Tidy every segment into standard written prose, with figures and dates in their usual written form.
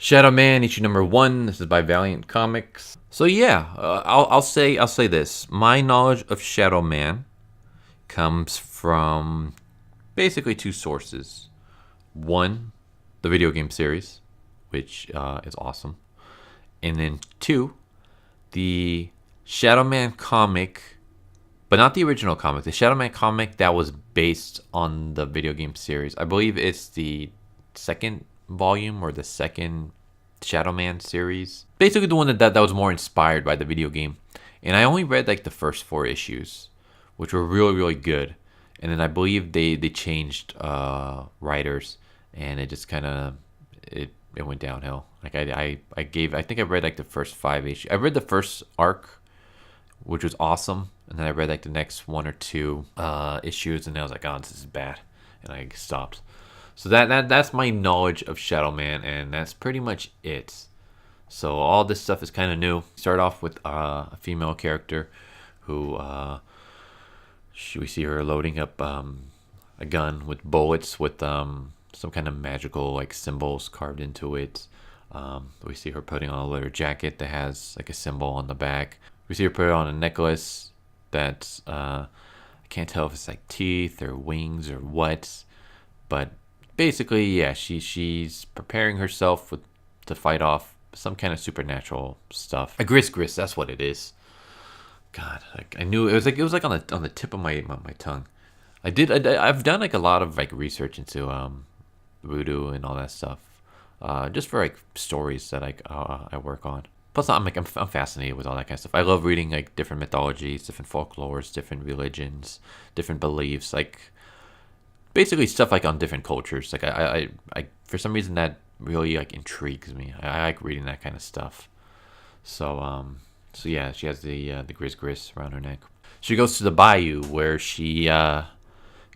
Shadowman issue number 1. This is by Valiant Comics. So yeah, I'll say this. My knowledge of Shadowman comes from basically two sources. One, the video game series, which is awesome, and then two, the Shadowman comic, but not the original comic. The Shadowman comic that was based on the video game series. I believe it's the second volume or the second Shadowman series. Basically the one that was more inspired by the video game. And I only read like the first 4 issues, which were really, really good. And then I believe they changed writers, and it just kind of it went downhill. Like I think I read like the first 5 issues. I read the first arc, which was awesome, and then I read like the next 1 or 2 issues, and I was like, oh, this is bad, and I stopped. So that's my knowledge of Shadowman, and that's pretty much it. So all this stuff is kind of new. Start off with a female character who we see her loading up a gun with bullets with some kind of magical like symbols carved into it. We see her putting on a leather jacket that has like a symbol on the back. We see her put on a necklace that I can't tell if it's like teeth or wings or what, but basically, yeah, she's preparing herself to fight off some kind of supernatural stuff. A gris, that's what it is. God, like, I knew it was like on the tip of my tongue. I've done like a lot of like research into voodoo and all that stuff, just for like stories that I work on. Plus, I'm fascinated with all that kind of stuff. I love reading like different mythologies, different folklores, different religions, different beliefs, like basically stuff like on different cultures. Like I for some reason that really like intrigues me. I like reading that kind of stuff. So yeah, she has the gris around her neck. She goes to the bayou where she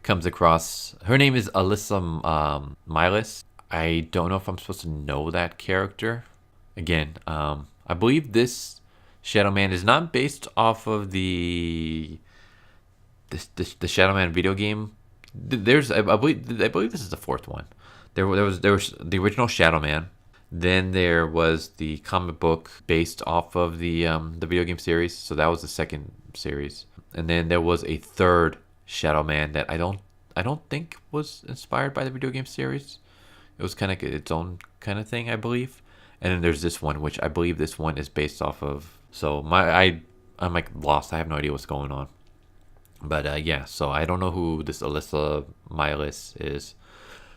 comes across. Her name is Alyssa Milas. I don't know if I'm supposed to know that character. Again, I believe this Shadowman is not based off of the Shadowman video game. I believe this is the 4th one. There was the original Shadowman. Then there was the comic book based off of the video game series. So that was the 2nd series. And then there was a 3rd Shadowman that I don't think was inspired by the video game series. It was kind of its own kind of thing, I believe. And then there's this one, which I believe this one is based off of. So I'm like lost. I have no idea what's going on. But yeah, so I don't know who this Alyssa Milas is.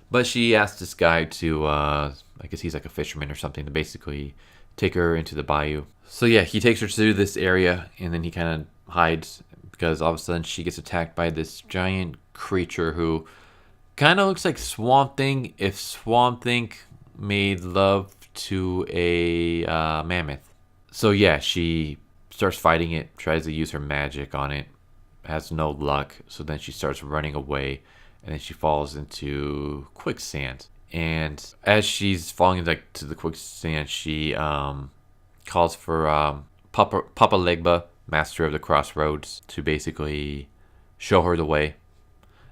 But she asked this guy to, I guess he's like a fisherman or something, to basically take her into the bayou. So yeah, he takes her to this area, and then he kind of hides because all of a sudden she gets attacked by this giant creature who kind of looks like Swamp Thing if Swamp Thing made love to a mammoth. So yeah, she starts fighting it, tries to use her magic on it, has no luck. So then she starts running away, and then she falls into quicksand. And as she's falling to the quicksand, she calls for Papa Legba, Master of the Crossroads, to basically show her the way.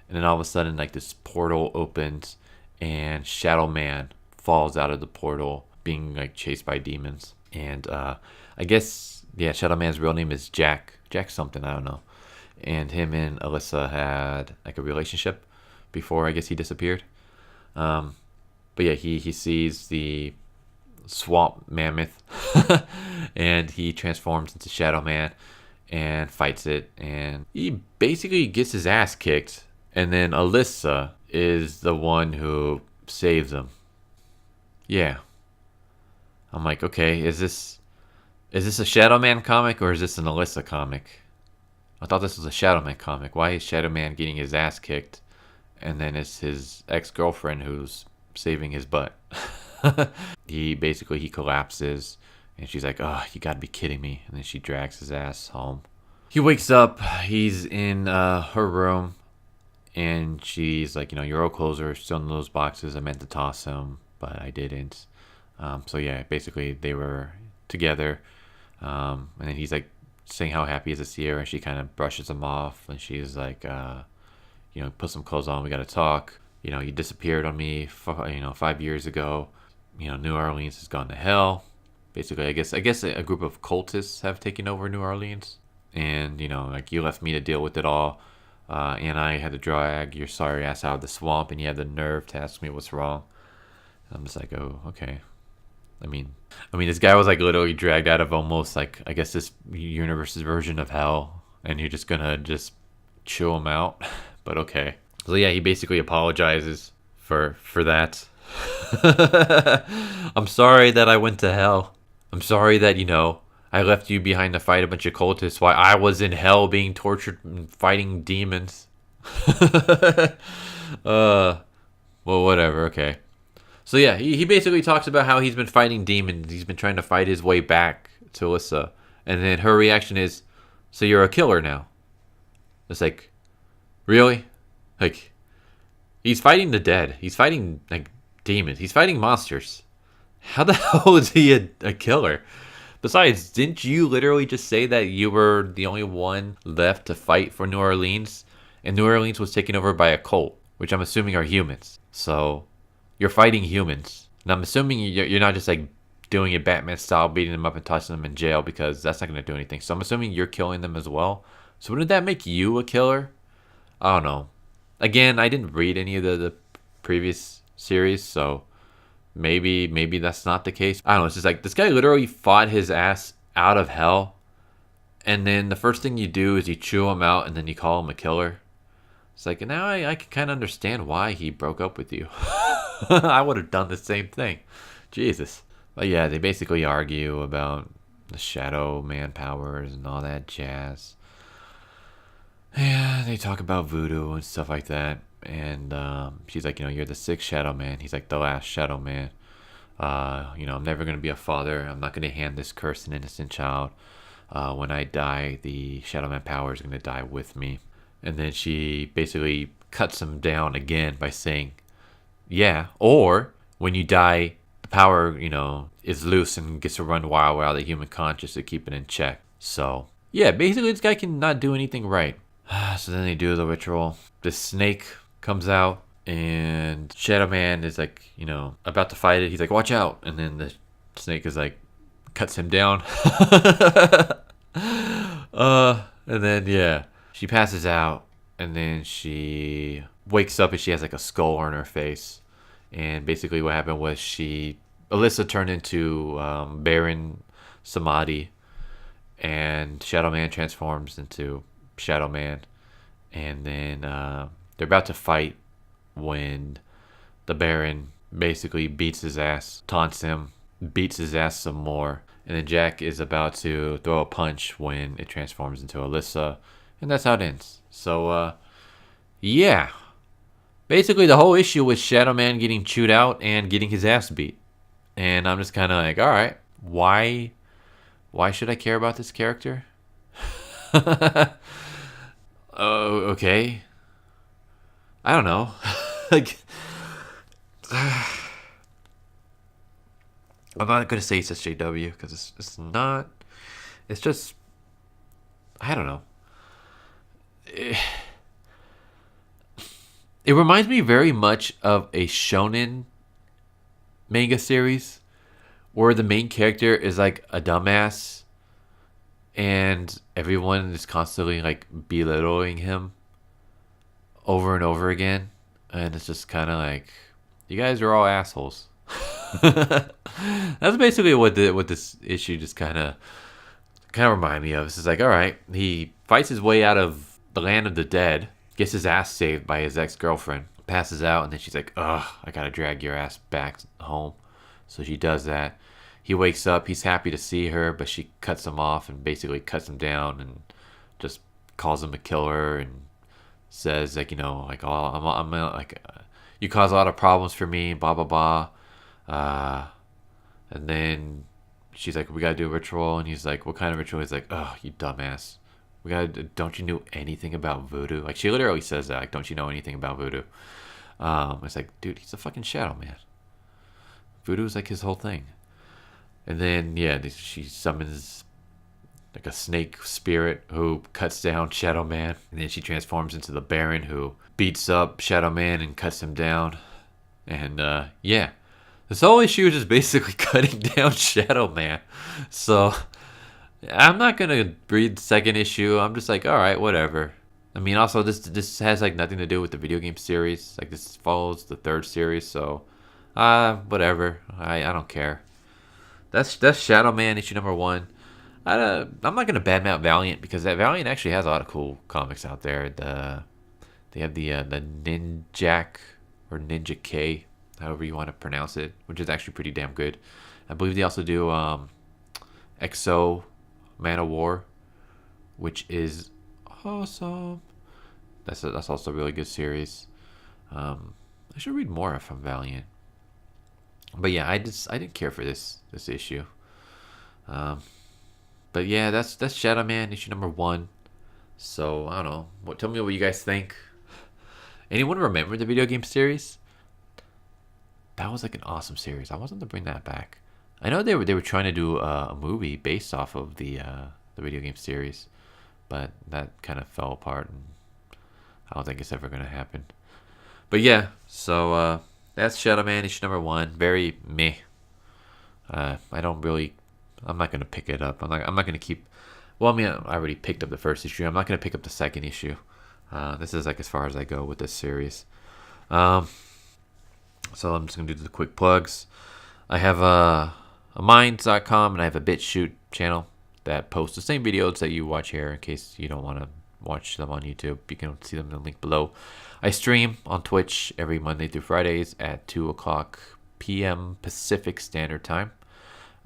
And then all of a sudden, like, this portal opens, and Shadowman falls out of the portal, being like chased by demons. And I guess, yeah, Shadowman's real name is Jack something, I don't know. And him and Alyssa had like a relationship before I guess he disappeared. But yeah, he sees the swamp mammoth and he transforms into Shadowman and fights it, and he basically gets his ass kicked, and then Alyssa is the one who saves him. Yeah. I'm like, okay, is this a Shadowman comic or is this an Alyssa comic? I thought this was a Shadowman comic. Why is Shadowman getting his ass kicked, and then it's his ex-girlfriend who's saving his butt? He collapses, and she's like, oh, you gotta be kidding me. And then she drags his ass home. He wakes up, he's in her room, and she's like, your old clothes are still in those boxes. I meant to toss them, but I didn't. So yeah, basically they were together, and then he's like saying how happy he is to see her, and she kind of brushes him off, and she's like, put some clothes on, we gotta talk. You disappeared on me, 5 years ago. New Orleans has gone to hell. Basically, I guess a group of cultists have taken over New Orleans, and like you left me to deal with it all, and I had to drag your sorry ass out of the swamp, and you had the nerve to ask me what's wrong. I'm just like, oh, okay. I mean, this guy was like literally dragged out of almost like I guess this universe's version of hell, and you're just gonna just chill him out. But okay. So yeah, he basically apologizes for that. I'm sorry that I went to hell. I'm sorry that I left you behind to fight a bunch of cultists while I was in hell being tortured and fighting demons. Well, whatever. Okay. So yeah, he basically talks about how he's been fighting demons. He's been trying to fight his way back to Alyssa. And then her reaction is, so you're a killer now. It's like, really? Like, he's fighting the dead. He's fighting, like, demons. He's fighting monsters. How the hell is he a killer? Besides, didn't you literally just say that you were the only one left to fight for New Orleans? And New Orleans was taken over by a cult, which I'm assuming are humans. So you're fighting humans. And I'm assuming you're not just like doing it Batman style, beating them up and tossing them in jail, because that's not going to do anything. So I'm assuming you're killing them as well. So wouldn't that make you a killer? I don't know. Again, I didn't read any of the previous series, so maybe that's not the case. I don't know. It's just like this guy literally fought his ass out of hell, and then the first thing you do is you chew him out, and then you call him a killer. It's like, now I can kind of understand why he broke up with you. I would have done the same thing. Jesus. But yeah, they basically argue about the Shadowman powers and all that jazz. Yeah, they talk about voodoo and stuff like that. And she's like, you're the sixth Shadowman. He's like, the last Shadowman. I'm never going to be a father. I'm not going to hand this curse an innocent child. When I die, the Shadowman power is going to die with me. And then she basically cuts him down again by saying, yeah, or when you die, the power, is loose and gets to run wild without the human conscious to keep it in check. So, yeah, basically this guy can not do anything right. So then they do the ritual. The snake comes out, and Shadowman is like, about to fight it. He's like, watch out. And then the snake is like, cuts him down. And then, yeah, she passes out, and then she wakes up and she has like a skull on her face. And basically what happened was Alyssa turned into Baron Samadi, and Shadowman transforms into Shadowman. And then they're about to fight when the Baron basically beats his ass, taunts him, beats his ass some more. And then Jack is about to throw a punch when it transforms into Alyssa. And that's how it ends. So, yeah. Basically, the whole issue was Shadowman getting chewed out and getting his ass beat. And I'm just kind of like, all right, why should I care about this character? Oh, okay. I don't know. Like, I'm not gonna say it's SJW because it's not. It's just, I don't know. It reminds me very much of a shonen manga series where the main character is like a dumbass and everyone is constantly like belittling him over and over again, and it's just kind of like, you guys are all assholes. That's basically what this issue just kind of remind me of. It's just like, all right, he fights his way out of the land of the dead, gets his ass saved by his ex-girlfriend, passes out, and then she's like, ugh, I gotta drag your ass back home. So she does that. He wakes up, he's happy to see her, but she cuts him off and basically cuts him down and just calls him a killer and says, like, like, oh, I'm like, you cause a lot of problems for me, blah, blah, blah. And then she's like, we gotta do a ritual. And he's like, what kind of ritual? He's like, oh, you dumbass. Don't you know anything about voodoo? Like, she literally says that, like, don't you know anything about voodoo? It's like, dude, he's a fucking shadow man. Voodoo is like his whole thing. And then, yeah, she summons like a snake spirit who cuts down Shadow Man. And then she transforms into the Baron who beats up Shadow Man and cuts him down. And, yeah, This whole issue is just basically cutting down Shadowman. So I'm not gonna read the second issue. I'm just like, all right, whatever. I mean, also this has like nothing to do with the video game series. Like this follows the third series, so whatever. I don't care. That's Shadow Man issue number one. I'm not gonna badmouth Valiant because that Valiant actually has a lot of cool comics out there. They have the Ninjak or Ninja K, however you want to pronounce it, which is actually pretty damn good. I believe they also do Exo Man of War, which is awesome. That's also a really good series. I should read more from Valiant. But yeah, I didn't care for this issue. Um, but yeah, that's Shadow Man issue number one. So I don't know. Tell me what you guys think. Anyone remember the video game series? That was like an awesome series. I want them to bring that back. I know they were trying to do a movie based off of the video game series, but that kind of fell apart, and I don't think it's ever gonna happen. But yeah, so that's Shadow Man issue number one. Very meh. I don't really. I'm not gonna pick it up. I'm not gonna keep. Well, I mean, I already picked up the first issue. I'm not gonna pick up the second issue. This is like as far as I go with this series. So I'm just gonna do the quick plugs. I have a minds.com and I have a BitChute channel that posts the same videos that you watch here. In case you don't want to watch them on YouTube, you can see them in the link below. I stream on Twitch every Monday through Fridays at 2 o'clock p.m. Pacific Standard Time.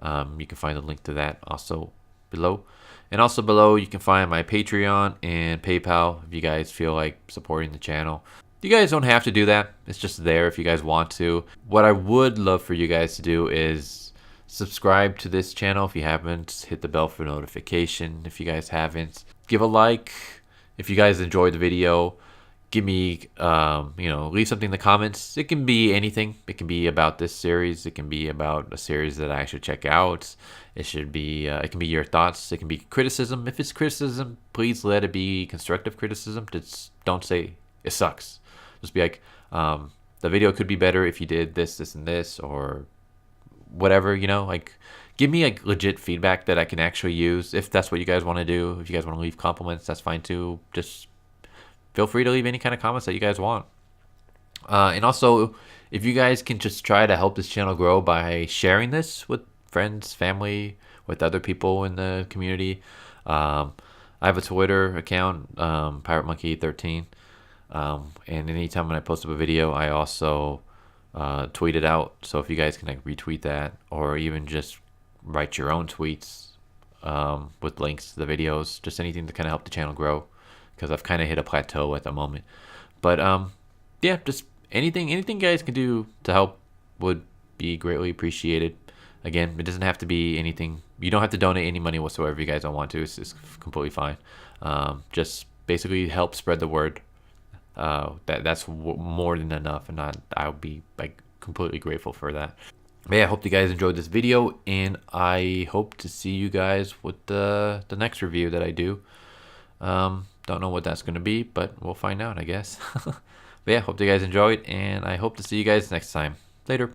You can find the link to that also below. And also below, you can find my Patreon and PayPal if you guys feel like supporting the channel. You guys don't have to do that. It's just there if you guys want to. What I would love for you guys to do is subscribe to this channel if you haven't. Hit the bell for notification if you guys haven't. Give a like if you guys enjoyed the video. Give me, leave something in the comments. It can be anything. It can be about this series. It can be about a series that I should check out. It should be, it can be your thoughts. It can be criticism. If it's criticism, please let it be constructive criticism. Just don't say it sucks. Just be like, the video could be better if you did this, this, and this, or whatever, like give me like legit feedback that I can actually use. If that's what you guys want to do. If you guys want to leave compliments, that's fine too. Just feel free to leave any kind of comments that you guys want. And also, if you guys can just try to help this channel grow by sharing this with friends, family, with other people in the community. I have a Twitter account, Pirate Monkey 13. And anytime when I post up a video, I also tweet it out. So if you guys can like retweet that, or even just write your own tweets with links to the videos, just anything to kind of help the channel grow, because I've kind of hit a plateau at the moment. But yeah, just anything you guys can do to help would be greatly appreciated. Again, it doesn't have to be anything. You don't have to donate any money whatsoever if you guys don't want to. It's completely fine. Just basically help spread the word. That's more than enough, and I'll be like completely grateful for that. But yeah, I hope you guys enjoyed this video, and I hope to see you guys with the next review that I do. Don't know what that's going to be, but we'll find out, I guess. But yeah, hope you guys enjoyed, and I hope to see you guys next time. Later.